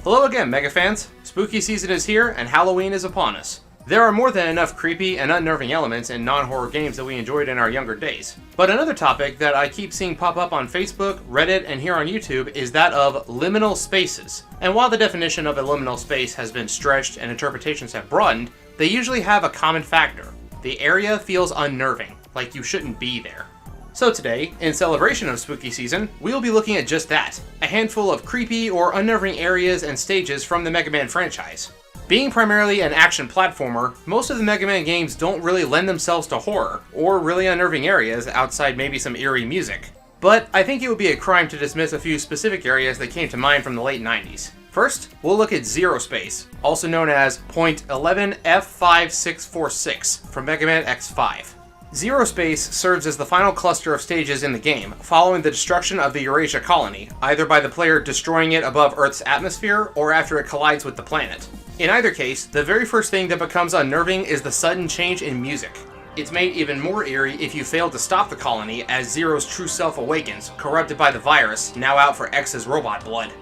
Hello again, Mega fans. Spooky season is here, and Halloween is upon us. There are more than enough creepy and unnerving elements in non-horror games that we enjoyed in our younger days. But another topic that I keep seeing pop up on Facebook, Reddit, and here on YouTube is that of liminal spaces. And while the definition of a liminal space has been stretched and interpretations have broadened, they usually have a common factor. The area feels unnerving, like you shouldn't be there. So today, in celebration of spooky season, we'll be looking at just that, a handful of creepy or unnerving areas and stages from the Mega Man franchise. Being primarily an action platformer, most of the Mega Man games don't really lend themselves to horror, or really unnerving areas outside maybe some eerie music. But I think it would be a crime to dismiss a few specific areas that came to mind from the late 90s. First, we'll look at Zero Space, also known as Point 11F5646 from Mega Man X5. Zero Space serves as the final cluster of stages in the game, following the destruction of the Eurasia colony, either by the player destroying it above Earth's atmosphere, or after it collides with the planet. In either case, the very first thing that becomes unnerving is the sudden change in music. It's made even more eerie if you fail to stop the colony, as Zero's true self awakens, corrupted by the virus, now out for X's robot blood.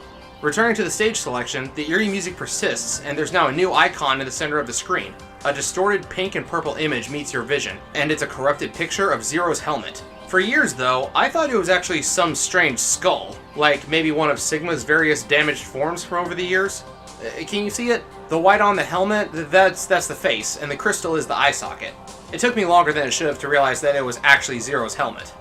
Returning to the stage selection, the eerie music persists, and there's now a new icon in the center of the screen. A distorted pink and purple image meets your vision, and it's a corrupted picture of Zero's helmet. For years though, I thought it was actually some strange skull, like maybe one of Sigma's various damaged forms from over the years. Can you see it? The white on the helmet, that's the face, and the crystal is the eye socket. It took me longer than it should have to realize that it was actually Zero's helmet.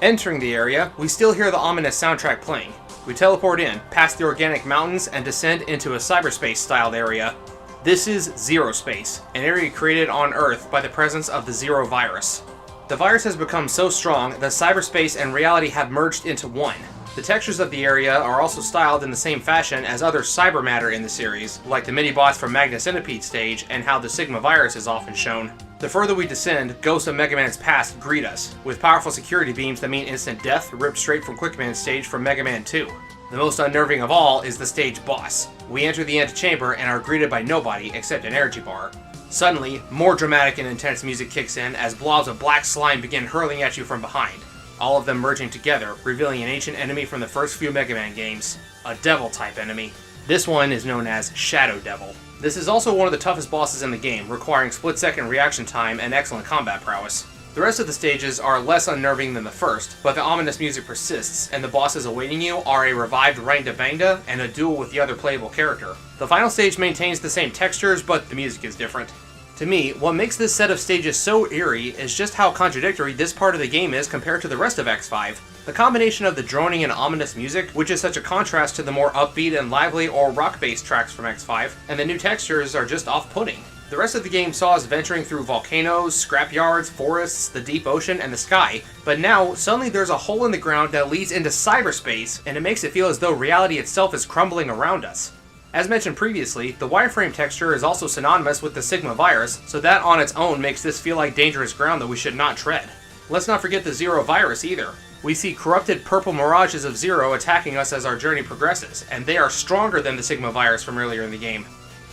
Entering the area, we still hear the ominous soundtrack playing. We teleport in, past the organic mountains, and descend into a cyberspace-styled area. This is Zero Space, an area created on Earth by the presence of the Zero virus. The virus has become so strong that cyberspace and reality have merged into one. The textures of the area are also styled in the same fashion as other cyber matter in the series, like the mini-boss from Magna Centipede stage and how the Sigma virus is often shown. The further we descend, ghosts of Mega Man's past greet us, with powerful security beams that mean instant death ripped straight from Quickman's stage from Mega Man 2. The most unnerving of all is the stage boss. We enter the antechamber and are greeted by nobody except an energy bar. Suddenly, more dramatic and intense music kicks in as blobs of black slime begin hurling at you from behind, all of them merging together, revealing an ancient enemy from the first few Mega Man games, a devil-type enemy. This one is known as Shadow Devil. This is also one of the toughest bosses in the game, requiring split-second reaction time and excellent combat prowess. The rest of the stages are less unnerving than the first, but the ominous music persists, and the bosses awaiting you are a revived Rangda Bangda and a duel with the other playable character. The final stage maintains the same textures, but the music is different. To me, what makes this set of stages so eerie is just how contradictory this part of the game is compared to the rest of X5. The combination of the droning and ominous music, which is such a contrast to the more upbeat and lively or rock-based tracks from X5, and the new textures are just off-putting. The rest of the game saw us venturing through volcanoes, scrapyards, forests, the deep ocean, and the sky, but now, suddenly there's a hole in the ground that leads into cyberspace, and it makes it feel as though reality itself is crumbling around us. As mentioned previously, the wireframe texture is also synonymous with the Sigma virus, so that on its own makes this feel like dangerous ground that we should not tread. Let's not forget the Zero virus either. We see corrupted purple mirages of Zero attacking us as our journey progresses, and they are stronger than the Sigma virus from earlier in the game.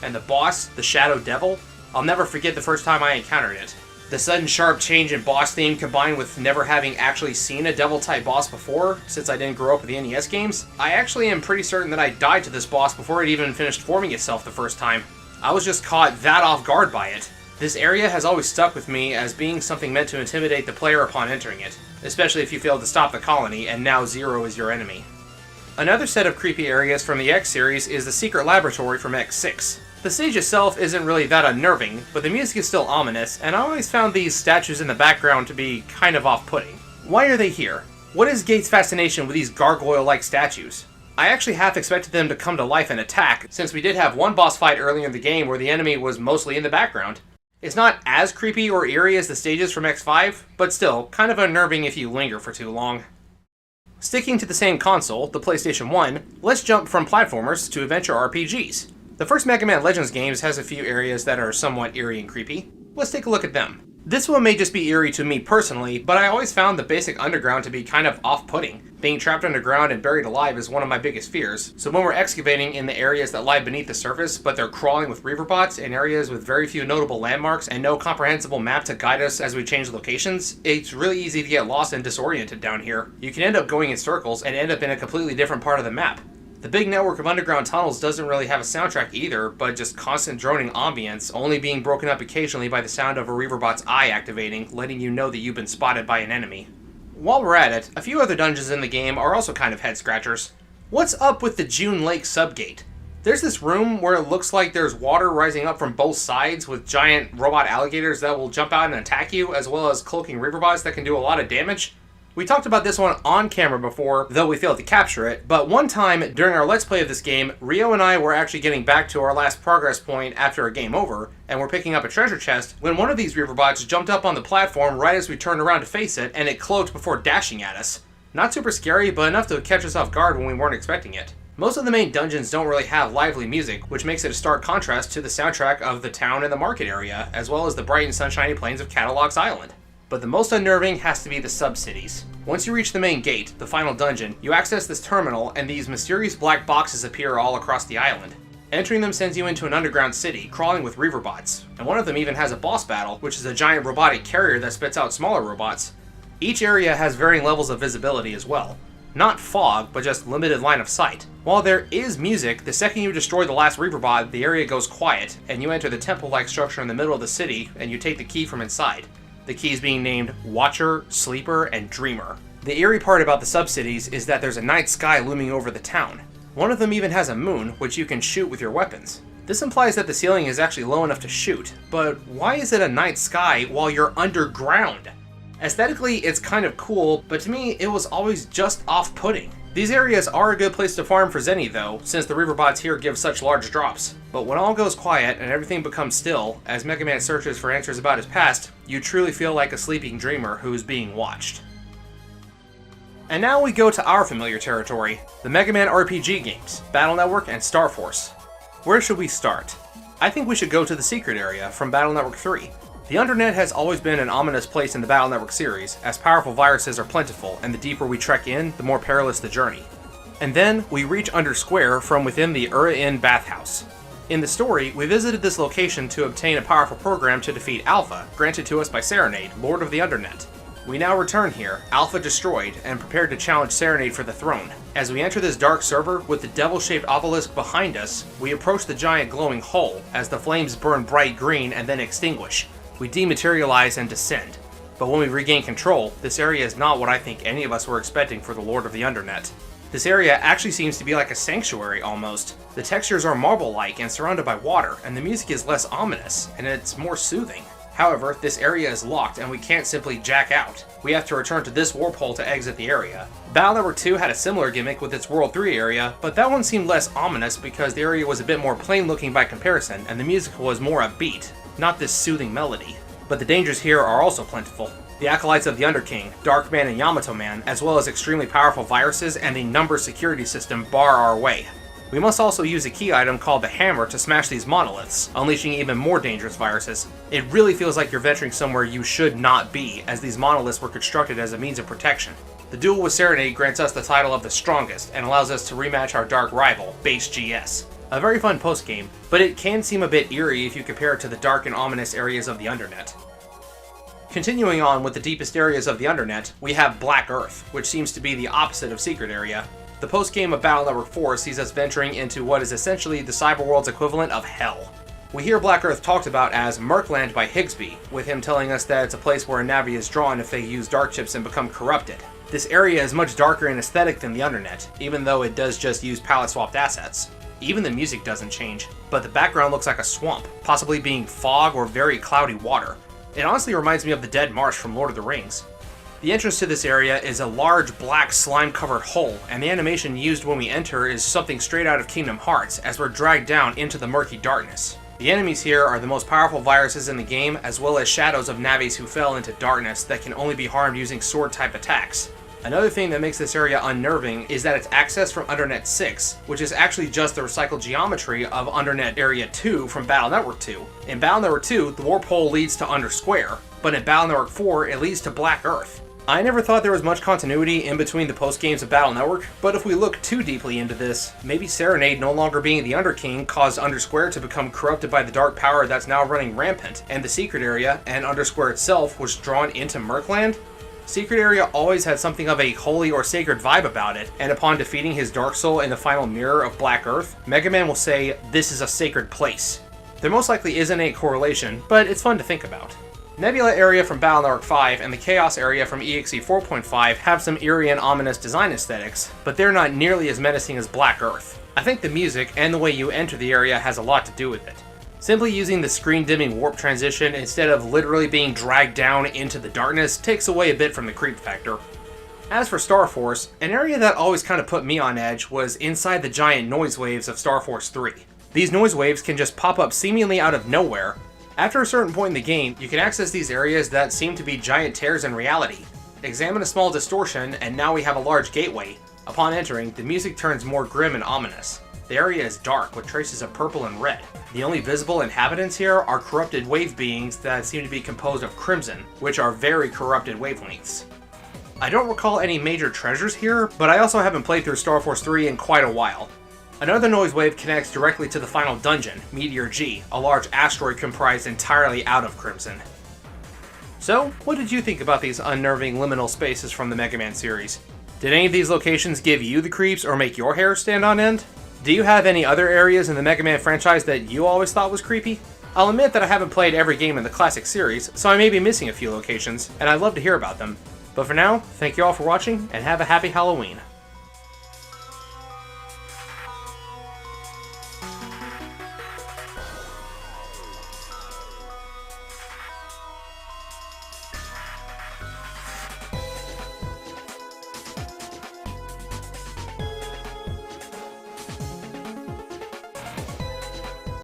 And the boss, the Shadow Devil, I'll never forget the first time I encountered it. The sudden sharp change in boss theme combined with never having actually seen a devil-type boss before, since I didn't grow up with the NES games, I actually am pretty certain that I died to this boss before it even finished forming itself the first time. I was just caught that off guard by it. This area has always stuck with me as being something meant to intimidate the player upon entering it, especially if you fail to stop the colony and now Zero is your enemy. Another set of creepy areas from the X series is the secret laboratory from X6. The stage itself isn't really that unnerving, but the music is still ominous, and I always found these statues in the background to be kind of off-putting. Why are they here? What is Gates' fascination with these gargoyle-like statues? I actually half expected them to come to life and attack, since we did have one boss fight earlier in the game where the enemy was mostly in the background. It's not as creepy or eerie as the stages from X5, but still, kind of unnerving if you linger for too long. Sticking to the same console, the PlayStation 1, let's jump from platformers to adventure RPGs. The first Mega Man Legends games has a few areas that are somewhat eerie and creepy. Let's take a look at them. This one may just be eerie to me personally, but I always found the basic underground to be kind of off-putting. Being trapped underground and buried alive is one of my biggest fears, so when we're excavating in the areas that lie beneath the surface, but they're crawling with reaverbots in areas with very few notable landmarks and no comprehensible map to guide us as we change locations, it's really easy to get lost and disoriented down here. You can end up going in circles and end up in a completely different part of the map. The big network of underground tunnels doesn't really have a soundtrack either, but just constant droning ambience, only being broken up occasionally by the sound of a Reaverbot's eye activating, letting you know that you've been spotted by an enemy. While we're at it, a few other dungeons in the game are also kind of head-scratchers. What's up with the June Lake subgate? There's this room where it looks like there's water rising up from both sides with giant robot alligators that will jump out and attack you, as well as cloaking Reaverbots that can do a lot of damage. We talked about this one on camera before, though we failed to capture it, but one time during our Let's Play of this game, Rio and I were actually getting back to our last progress point after a game over, and we're picking up a treasure chest, when one of these Reaverbots jumped up on the platform right as we turned around to face it, and it cloaked before dashing at us. Not super scary, but enough to catch us off guard when we weren't expecting it. Most of the main dungeons don't really have lively music, which makes it a stark contrast to the soundtrack of the town and the market area, as well as the bright and sunshiny plains of Catalog's Island. But the most unnerving has to be the sub-cities. Once you reach the main gate, the final dungeon, you access this terminal and these mysterious black boxes appear all across the island. Entering them sends you into an underground city, crawling with Reaverbots, and one of them even has a boss battle, which is a giant robotic carrier that spits out smaller robots. Each area has varying levels of visibility as well. Not fog, but just limited line of sight. While there is music, the second you destroy the last Reaverbot, the area goes quiet, and you enter the temple-like structure in the middle of the city, and you take the key from inside. The keys being named Watcher, Sleeper, and Dreamer. The eerie part about the sub-cities is that there's a night sky looming over the town. One of them even has a moon, which you can shoot with your weapons. This implies that the ceiling is actually low enough to shoot, but why is it a night sky while you're underground? Aesthetically, it's kind of cool, but to me, it was always just off-putting. These areas are a good place to farm for Zenny though, since the Reaverbots here give such large drops. But when all goes quiet and everything becomes still, as Mega Man searches for answers about his past, you truly feel like a sleeping dreamer who's being watched. And now we go to our familiar territory, the Mega Man RPG games, Battle Network and Star Force. Where should we start? I think we should go to the secret area from Battle Network 3. The Undernet has always been an ominous place in the Battle Network series, as powerful viruses are plentiful, and the deeper we trek in, the more perilous the journey. And then, we reach Under Square from within the Inn bathhouse. In the story, we visited this location to obtain a powerful program to defeat Alpha, granted to us by Serenade, Lord of the Undernet. We now return here, Alpha destroyed, and prepared to challenge Serenade for the throne. As we enter this dark server, with the devil-shaped obelisk behind us, we approach the giant glowing hull, as the flames burn bright green and then extinguish. We dematerialize and descend. But when we regain control, this area is not what I think any of us were expecting for the Lord of the Undernet. This area actually seems to be like a sanctuary almost. The textures are marble-like and surrounded by water, and the music is less ominous, and it's more soothing. However, this area is locked and we can't simply jack out. We have to return to this warp hole to exit the area. Battle Network 2 had a similar gimmick with its World 3 area, but that one seemed less ominous because the area was a bit more plain looking by comparison, and the music was more upbeat. Not this soothing melody. But the dangers here are also plentiful. The Acolytes of the Underking, Darkman and Yamato Man, as well as extremely powerful viruses and the number security system bar our way. We must also use a key item called the Hammer to smash these monoliths, unleashing even more dangerous viruses. It really feels like you're venturing somewhere you should not be, as these monoliths were constructed as a means of protection. The duel with Serenade grants us the title of the Strongest, and allows us to rematch our dark rival, Base GS. A very fun post-game, but it can seem a bit eerie if you compare it to the dark and ominous areas of the Undernet. Continuing on with the deepest areas of the Undernet, we have Black Earth, which seems to be the opposite of Secret Area. The post-game of Battle Network 4 sees us venturing into what is essentially the cyberworld's equivalent of Hell. We hear Black Earth talked about as Merkland by Higsby, with him telling us that it's a place where a Navi is drawn if they use dark chips and become corrupted. This area is much darker in aesthetic than the Undernet, even though it does just use palette-swapped assets. Even the music doesn't change, but the background looks like a swamp, possibly being fog or very cloudy water. It honestly reminds me of the Dead Marsh from Lord of the Rings. The entrance to this area is a large black slime-covered hole, and the animation used when we enter is something straight out of Kingdom Hearts as we're dragged down into the murky darkness. The enemies here are the most powerful viruses in the game, as well as shadows of Navis who fell into darkness that can only be harmed using sword-type attacks. Another thing that makes this area unnerving is that it's accessed from Undernet 6, which is actually just the recycled geometry of Undernet Area 2 from Battle Network 2. In Battle Network 2, the warp hole leads to Under Square, but in Battle Network 4, it leads to Black Earth. I never thought there was much continuity in between the post-games of Battle Network, but if we look too deeply into this, maybe Serenade no longer being the Underking caused Undersquare to become corrupted by the dark power that's now running rampant, and the secret area, and Undersquare itself, was drawn into Merkland? Secret Area always had something of a holy or sacred vibe about it, and upon defeating his Dark Soul in the final mirror of Black Earth, Mega Man will say, "This is a sacred place." There most likely isn't a correlation, but it's fun to think about. Nebula Area from Battle Arc 5 and the Chaos Area from EXE 4.5 have some eerie and ominous design aesthetics, but they're not nearly as menacing as Black Earth. I think the music and the way you enter the area has a lot to do with it. Simply using the screen dimming warp transition instead of literally being dragged down into the darkness takes away a bit from the creep factor. As for Star Force, an area that always kind of put me on edge was inside the giant noise waves of Star Force 3. These noise waves can just pop up seemingly out of nowhere. After a certain point in the game, you can access these areas that seem to be giant tears in reality. Examine a small distortion, and now we have a large gateway. Upon entering, the music turns more grim and ominous. The area is dark, with traces of purple and red. The only visible inhabitants here are corrupted wave beings that seem to be composed of crimson, which are very corrupted wavelengths. I don't recall any major treasures here, but I also haven't played through Star Force 3 in quite a while. Another noise wave connects directly to the final dungeon, Meteor G, a large asteroid comprised entirely out of crimson. So, what did you think about these unnerving liminal spaces from the Mega Man series? Did any of these locations give you the creeps or make your hair stand on end? Do you have any other areas in the Mega Man franchise that you always thought was creepy? I'll admit that I haven't played every game in the classic series, so I may be missing a few locations, and I'd love to hear about them. But for now, thank you all for watching, and have a happy Halloween.